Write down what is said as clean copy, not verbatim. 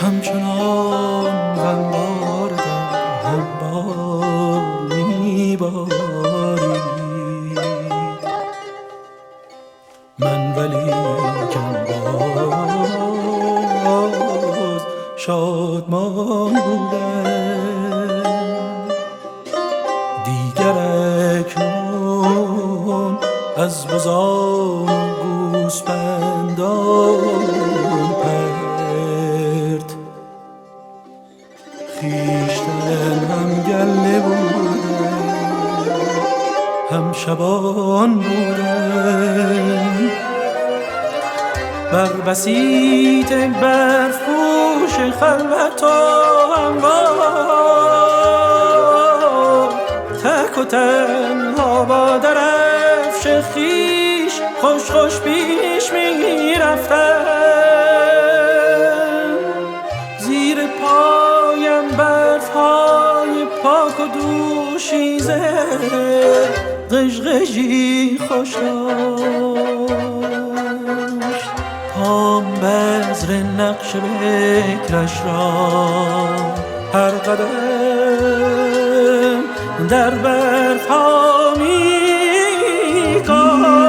همچنان غمبار در هر بار میباری. من ولیکن باز شادمان بودم، دیگر اکنون از بزان گوسپندان پرت خویشتن هم گله بودم، هم شبان بودم، بر بسیط برفوش خلوت و هموار تک و تنها با درفش خویش خوش خوش پیش می رفتم. زیر پایم برفهای پاک و دوشیزه قژقژی خوش داشت، پام بذر نقش بکرش را هر قدم در برفها می کاشت.